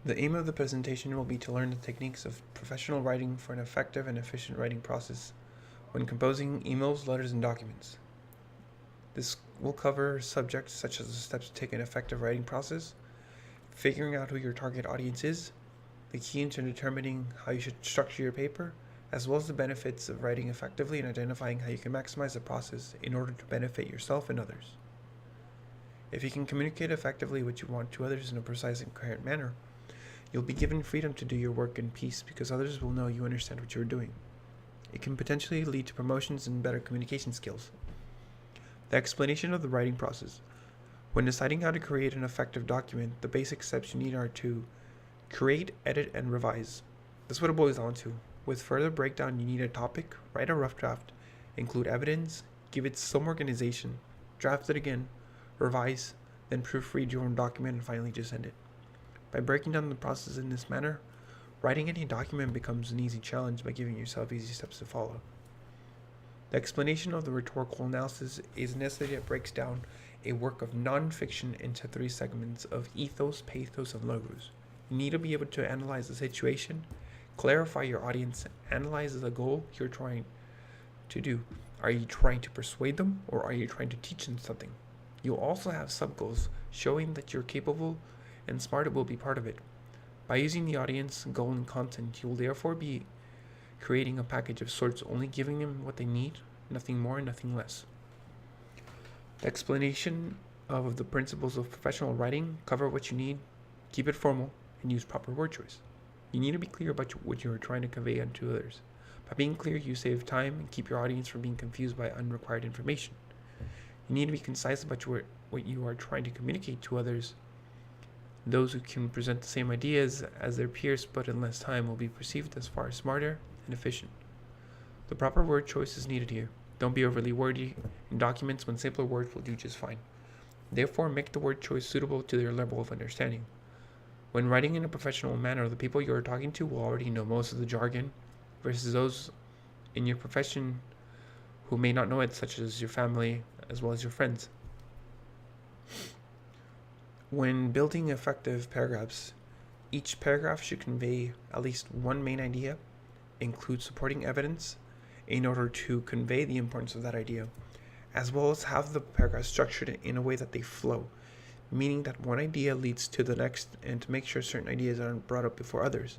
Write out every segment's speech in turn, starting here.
The aim of the presentation will be to learn the techniques of professional writing for an effective and efficient writing process when composing emails, letters, and documents. This will cover subjects such as the steps to take an effective writing process, figuring out who your target audience is, the key into determining how you should structure your paper, as well as the benefits of writing effectively and identifying how you can maximize the process in order to benefit yourself and others. If you can communicate effectively what you want to others in a precise and coherent manner, you'll be given freedom to do your work in peace because others will know you understand what you are doing. It can potentially lead to promotions and better communication skills. The explanation of the writing process. When deciding how to create an effective document, the basic steps you need are to create, edit, and revise. That's what it boils down to. With further breakdown, you need a topic, write a rough draft, include evidence, give it some organization, draft it again, revise, then proofread your own document, and finally just send it. By breaking down the process in this manner, writing any document becomes an easy challenge by giving yourself easy steps to follow. The explanation of the rhetorical analysis is an essay that breaks down a work of non-fiction into 3 segments of ethos, pathos, and logos. You need to be able to analyze the situation, clarify your audience, analyze the goal you're trying to do. Are you trying to persuade them or are you trying to teach them something? You'll also have sub-goals showing that you're capable and smart will be part of it. By using the audience, goal, and content, you will therefore be creating a package of sorts, only giving them what they need, nothing more, nothing less. The explanation of the principles of professional writing cover what you need, keep it formal, and use proper word choice. You need to be clear about what you are trying to convey unto others. By being clear, you save time and keep your audience from being confused by unrequired information. You need to be concise about what you are trying to communicate to others. Those who can present the same ideas as their peers but in less time will be perceived as far smarter and efficient. The proper word choice is needed here. Don't be overly wordy in documents when simpler words will do just fine. Therefore, make the word choice suitable to their level of understanding. When writing in a professional manner, the people you are talking to will already know most of the jargon versus those in your profession who may not know it, such as your family as well as your friends. When building effective paragraphs, each paragraph should convey at least one main idea, include supporting evidence in order to convey the importance of that idea, as well as have the paragraph structured in a way that they flow, meaning that one idea leads to the next and to make sure certain ideas aren't brought up before others.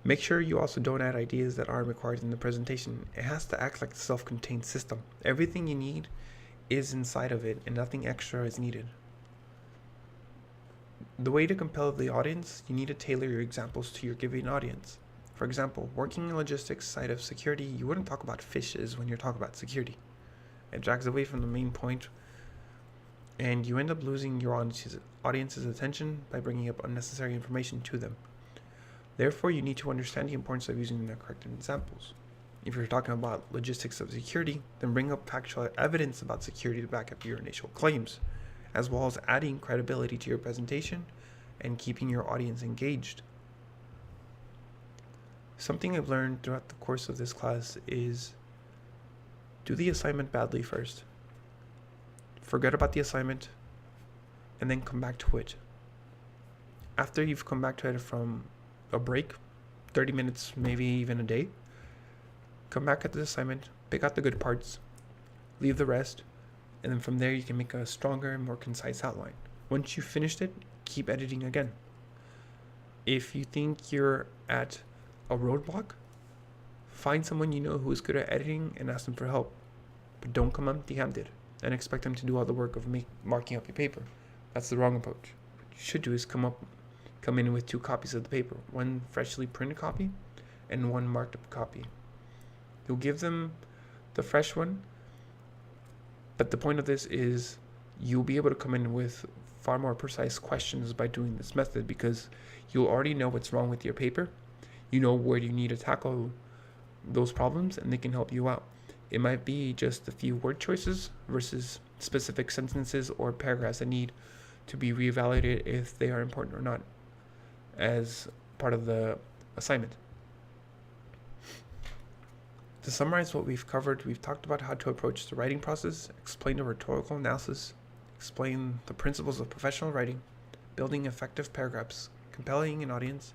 Make sure you also don't add ideas that aren't required in the presentation. It has to act like a self-contained system. Everything you need is inside of it and nothing extra is needed. The way to compel the audience, you need to tailor your examples to your given audience. For example, working in logistics side of security, you wouldn't talk about fishes when you're talking about security. It drags away from the main point, and you end up losing your audience's attention by bringing up unnecessary information to them. Therefore, you need to understand the importance of using the correct examples. If you're talking about logistics of security, then bring up factual evidence about security to back up your initial claims, as well as adding credibility to your presentation and keeping your audience engaged. Something I've learned throughout the course of this class is do the assignment badly first. Forget about the assignment and then come back to it. After you've come back to it from a break, 30 minutes, maybe even a day, come back at the assignment, pick out the good parts, leave the rest, and then from there you can make a stronger and more concise outline. Once you've finished it, keep editing again. If you think you're at a roadblock, find someone you know who is good at editing and ask them for help. But don't come empty-handed and expect them to do all the work of marking up your paper. That's the wrong approach. What you should do is come in with 2 copies of the paper, one freshly printed copy and one marked up copy. You'll give them the fresh one, but the point of this is you'll be able to come in with far more precise questions by doing this method because you'll already know what's wrong with your paper. You know where you need to tackle those problems and they can help you out. It might be just a few word choices versus specific sentences or paragraphs that need to be reevaluated if they are important or not as part of the assignment. To summarize what we've covered, we've talked about how to approach the writing process, explain the rhetorical analysis, explain the principles of professional writing, building effective paragraphs, compelling an audience.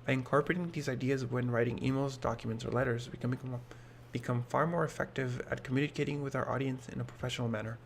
By incorporating these ideas when writing emails, documents, or letters, we can become far more effective at communicating with our audience in a professional manner.